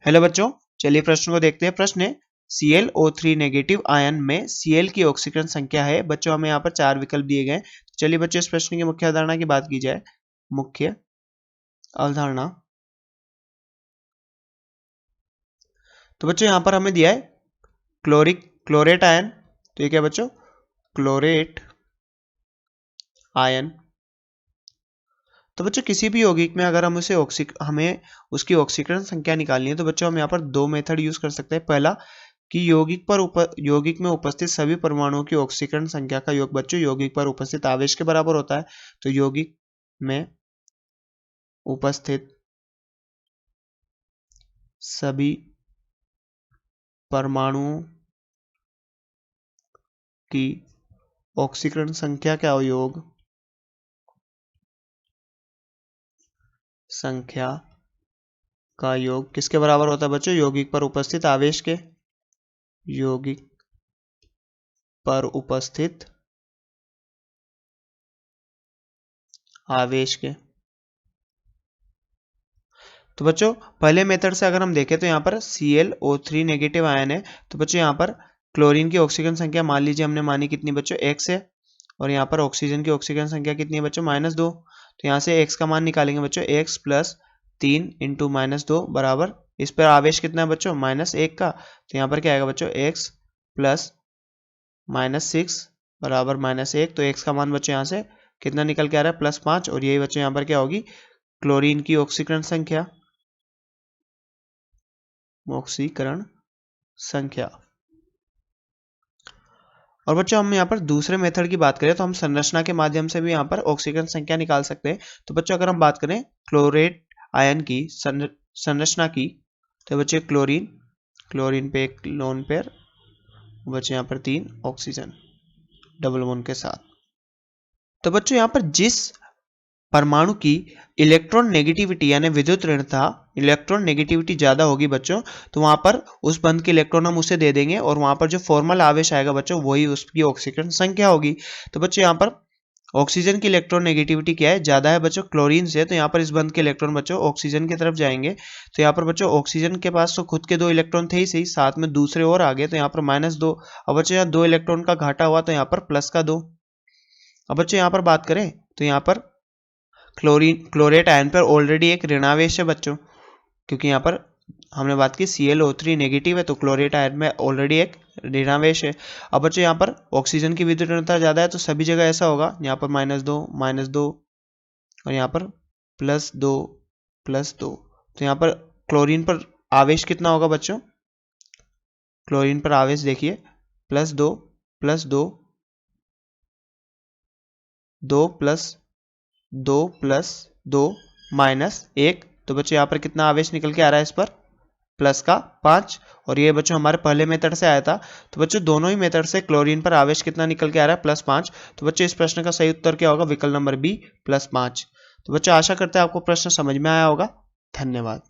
Hello बच्चों, चलिए प्रश्न को देखते हैं। प्रश्न है ClO3 नेगेटिव आयन में Cl की ऑक्सीकरण संख्या है। बच्चों हमें यहाँ पर 4 विकल्प दिए गए। चलिए बच्चों इस प्रश्न की मुख्य अवधारणा की बात की जाए। मुख्य अवधारणा, तो बच्चों यहाँ पर हमें दिया है क्लोरेट आयन। तो ये क्या बच्चों, क्लोरेट आयन। तो बच्चों किसी भी यौगिक में अगर हम हमें उसकी ऑक्सीकरण संख्या निकालनी है तो बच्चों हम यहाँ पर दो मेथड यूज कर सकते हैं। पहला कि यौगिक में उपस्थित सभी परमाणुओं की ऑक्सीकरण संख्या का योग बच्चों यौगिक पर उपस्थित आवेश के बराबर होता है। तो यौगिक में उपस्थित सभी परमाणुओं की ऑक्सीकरण संख्या का योग किसके बराबर होता है बच्चों, यौगिक पर उपस्थित आवेश के। यौगिक पर उपस्थित आवेश के। तो बच्चों पहले मेथड से अगर हम देखें तो यहाँ पर ClO3 नेगेटिव आयन है। तो बच्चों यहाँ पर क्लोरीन की ऑक्सीजन संख्या मान लीजिए हमने मानी कितनी बच्चों, x है। और यहाँ पर ऑक्सीजन की ऑक्सीजन संख्या कितनी है बच्चों, -2। तो यहाँ से x का मान निकालेंगे बच्चों, x + 3 × -2 बराबर, इस पर आवेश कितना है बच्चों, -1 का। तो यहाँ पर क्या आएगा बच्चों, x + -6 बराबर -1। तो x का मान बच्चों यहाँ से कितना निकल के आ रहा है, +5। और यही बच्चों यहाँ पर क्या होगी, क्लोरीन की ऑक्सीकरण संख्या। और बच्चों हम यहाँ पर दूसरे मेथड की बात करें तो हम संरचना के माध्यम से भी यहाँ पर ऑक्सीकरण संख्या निकाल सकते हैं। तो बच्चों अगर हम बात करें क्लोरेट आयन की संरचना की, तो बच्चे क्लोरीन पे एक लोन पेयर, बच्चे यहाँ पर 3 ऑक्सीजन डबल बॉन्ड के साथ। तो बच्चों यहाँ पर जिस परमाणु की इलेक्ट्रॉन नेगेटिविटी यानी विद्युत ऋणता, इलेक्ट्रॉन नेगेटिविटी ज्यादा होगी बच्चों, तो वहां पर उस बंध के इलेक्ट्रॉन हम उसे दे देंगे और वहां पर जो फॉर्मल आवेश आएगा बच्चों वही उसकी ऑक्सीकरण संख्या होगी। तो बच्चों यहाँ पर ऑक्सीजन की इलेक्ट्रॉन नेगेटिविटी क्या है, ज्यादा है बच्चों क्लोरीन से। तो यहाँ पर इस बंध के इलेक्ट्रॉन बच्चों ऑक्सीजन की तरफ जाएंगे। तो यहाँ पर बच्चों ऑक्सीजन के पास तो खुद के 2 इलेक्ट्रॉन थे ही सही, साथ में दूसरे और आ गए। तो यहाँ पर -2। अब बच्चों यहाँ 2 इलेक्ट्रॉन का घाटा हुआ, तो यहाँ पर +2। अब बच्चों यहाँ पर बात करें तो यहाँ पर क्लोरेट आयन पर ऑलरेडी एक ऋणावेश है बच्चों, क्योंकि यहाँ पर हमने बात की ClO3 नेगेटिव है, तो क्लोरेट आयन में ऑलरेडी एक ऋणावेश है। अब बच्चों यहाँ पर ऑक्सीजन की विद्युत ऋणता ज्यादा है, तो सभी जगह ऐसा होगा, यहाँ पर -2 और यहाँ पर +2। तो यहाँ पर क्लोरीन पर आवेश कितना होगा बच्चों, क्लोरीन पर आवेश देखिए +2 -1। तो बच्चों यहाँ पर कितना आवेश निकल के आ रहा है इस पर, +5। और ये बच्चों हमारे पहले मेथड से आया था। तो बच्चों दोनों ही मेथड से क्लोरीन पर आवेश कितना निकल के आ रहा है, +5। तो बच्चों इस प्रश्न का सही उत्तर क्या होगा, विकल्प नंबर B +5। तो बच्चों आशा करते हैं आपको प्रश्न समझ में आया होगा। धन्यवाद।